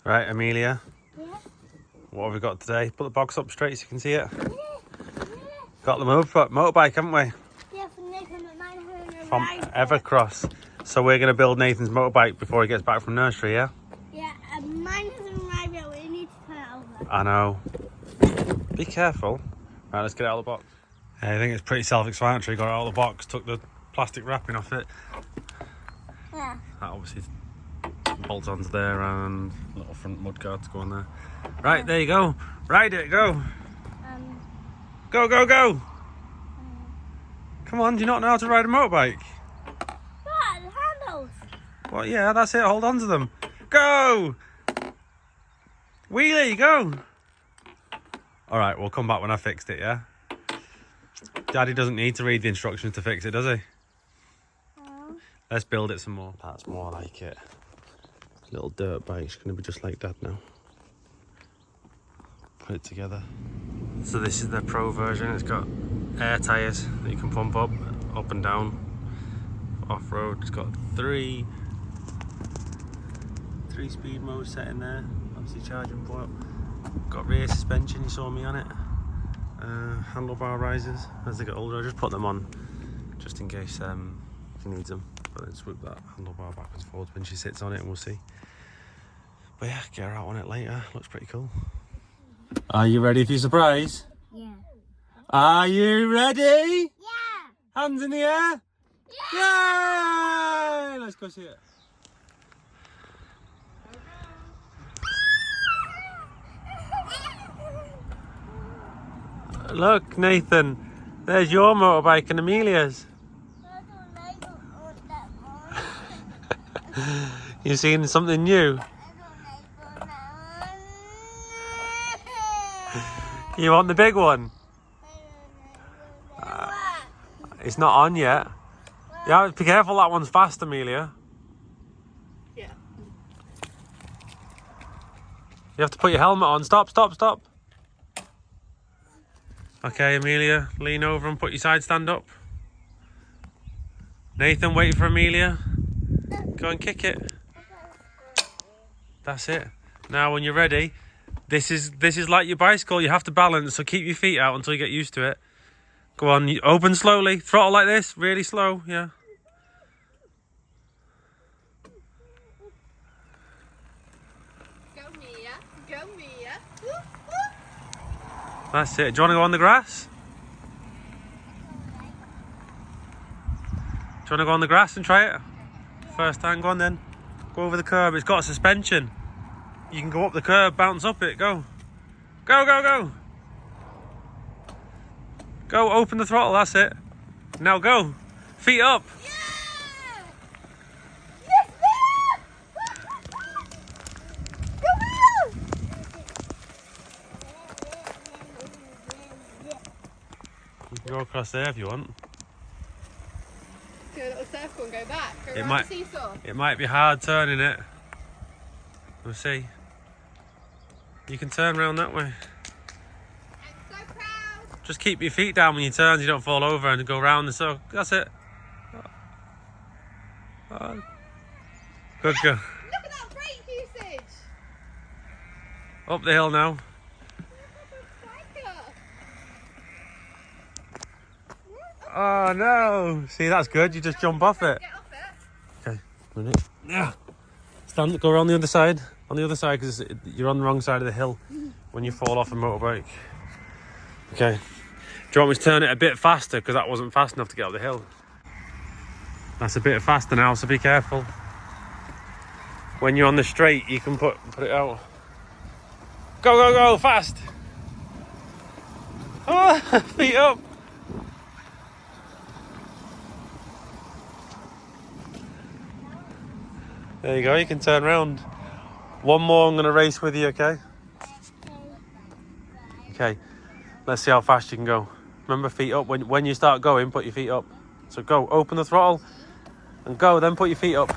Right, Amelia. Yeah. What have we got today? Put the box up straight so you can see it. Yeah. Got the motorbike, haven't we? Yeah, from Nathan at mine having a From ride. Evercross. So we're going to build Nathan's motorbike before he gets back from nursery, yeah? Yeah, mine hasn't arrived yet. We need to turn it over. I know. Be careful. Right, let's get it out of the box. I think it's pretty self-explanatory. Got it out of the box, took the plastic wrapping off it. Yeah. That obviously bolts onto there and little front mudguard to go on there. Right, there you go. Ride it, go. Go, go, go. Come on, do you not know how to ride a motorbike? What? The handles? Well, yeah, that's it. Hold on to them. Go! Wheelie, go! All right, we'll come back when I fixed it, yeah? Daddy doesn't need to read the instructions to fix it, does he? No. Let's build it some more. That's more like it. Little dirt bike's going to be just like Dad now. Put it together. So this is the Pro version. It's got air tyres that you can pump up and down. Off-road, it's got three speed modes set in there. Obviously charging port. Got rear suspension, you saw me on it. Handlebar risers as they get older. I just put them on just in case he needs them. But then swoop that handlebar backwards and forwards when she sits on it and we'll see. But yeah, get her out on it later. Looks pretty cool. Are you ready for your surprise? Yeah. Are you ready? Yeah. Hands in the air? Yeah! Yay! Let's go see it. Look, Nathan, there's your motorbike and Amelia's. You seen something new? You want the big one? It's not on yet. Yeah, be careful, that one's fast, Amelia. Yeah. You have to put your helmet on. Stop, stop, stop. Okay, Amelia, lean over and put your side stand up. Nathan, wait for Amelia. Go and kick it. That's it. Now when you're ready, this is like your bicycle. You have to balance, so keep your feet out until you get used to it. Go on, you open slowly. Throttle like this, really slow, yeah. Go Mia, go Mia. That's it. Do you want to go on the grass? Do you want to go on the grass and try it? First time, go on then. Go over the curb. It's got a suspension. You can go up the curb, bounce up it. Go. Go, go, go. Go, open the throttle. That's it. Now go. Feet up. Yeah! You can go across there if you want. Do a little circle and go back. Go It around might- the seesaw. It might be hard turning it. We'll see. You can turn around that way. I'm so proud. Just keep your feet down when you turn so you don't fall over and go round the circle. That's it. Good girl. Look at that brake usage. Up the hill now. Oh no! See, that's good. You just jump off it. Get off it. Okay, minute. Yeah. Stand. Go around the other side. On the other side, because you're on the wrong side of the hill when you fall off a motorbike. Okay. Do you want me to turn it a bit faster? Because that wasn't fast enough to get up the hill. That's a bit faster now, so be careful. When you're on the straight, you can put it out. Go, go, go, fast! Oh, feet up! There you go, you can turn around. One more, I'm going to race with you, okay? Okay, let's see how fast you can go. Remember, feet up. When you start going, put your feet up. So go, open the throttle and go, then put your feet up.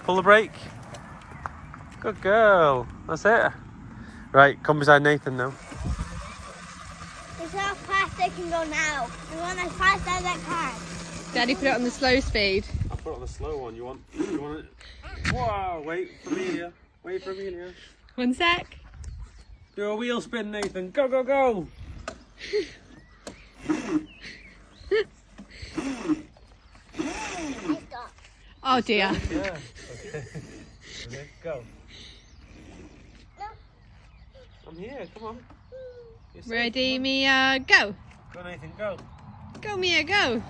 Pull the brake. Good girl. That's it. Right, come beside Nathan now. It's how fast they can go now. We want as fast as I can. Daddy put it on the slow speed. I put it on the slow one. You want it? Wow, wait for Amelia. Wait for Amelia. 1 sec. Do a wheel spin, Nathan. Go, go, go. Oh dear. Yeah. Okay. Okay, go. I'm here. Come on. You're safe. Ready, Mia, go. Go, Nathan. Go. Go, Mia, go.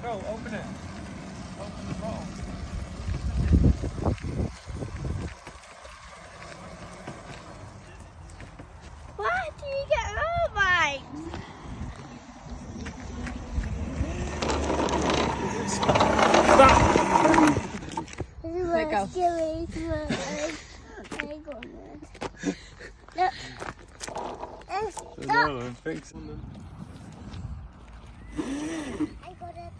Go. Open it. Open the bottle. Why do you get motorbikes? Let go. No, fix them. I got it.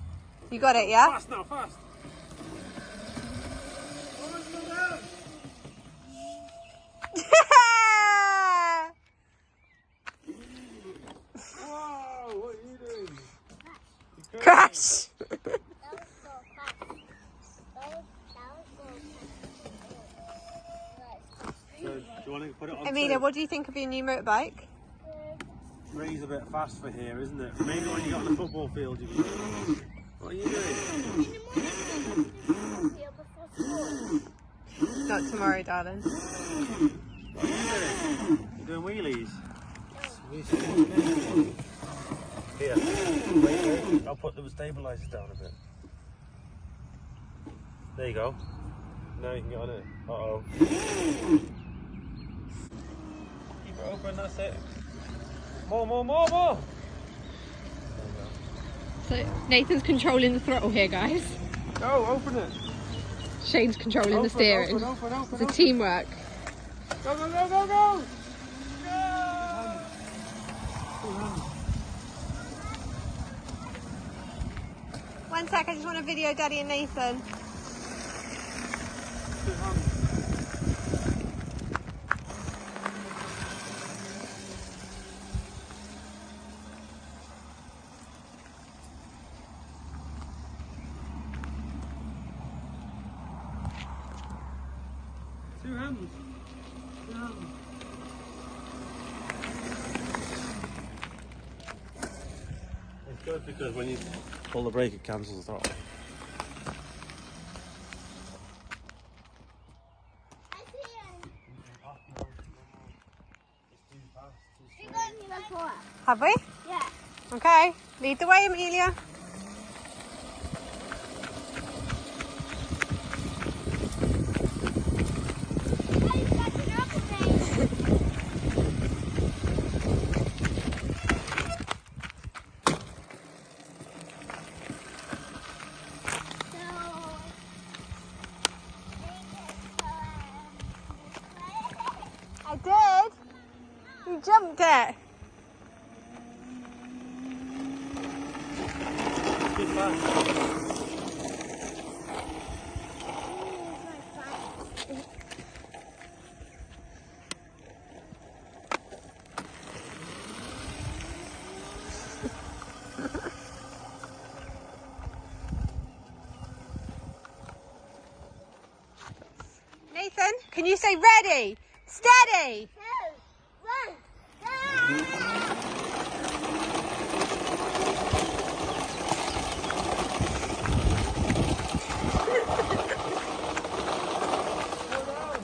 You got it, yeah? Fast now, fast. Whoa, what are you doing? Crash! That was so fast. That was So, do you want to put it on? Amelia, what do you think of your new motorbike? Ray's a bit fast for here, isn't it? Maybe when you get on the football field, you can. What are you doing? Not tomorrow, darling. What are you doing? You're doing wheelies? Here, wait. I'll put the stabilisers down a bit. There you go. Now you can get on it. Uh-oh. Keep it open, that's it. More. So Nathan's controlling the throttle here, guys. Go, open it. Shane's controlling the steering. It's a teamwork. Go. 1 sec, I just want to video Daddy and Nathan. 2 hands. Two hands. It's good because when you pull the brake, it cancels the throttle. Have we? Yeah. Okay, lead the way, Amelia. I did. You jumped it. Too fast. Nathan, can you say ready, steady? 2, 1, go!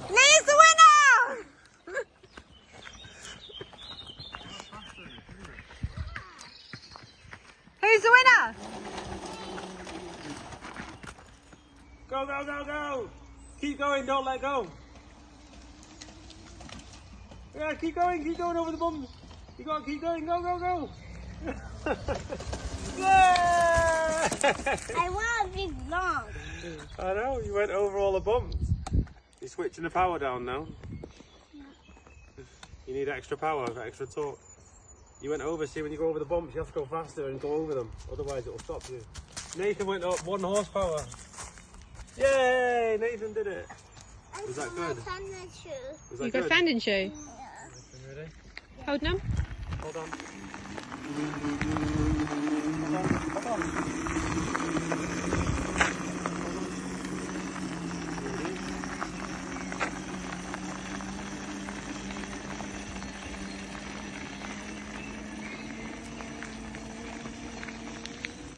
Lee's the winner! Who's the winner? Go. Keep going, don't let go. Yeah, keep going over the bumps. You gotta keep going, go. Yeah! I want a big long. I know, you went over all the bumps. You're switching the power down now. You need extra power, extra torque. You went over, see when you go over the bumps, you have to go faster and go over them. Otherwise it'll stop you. Nathan went up 1 horsepower. Yay! Nathan did it. Was that good? Was that You got good? fan and shoe. Ready? Hold them. Hold on. Hold on.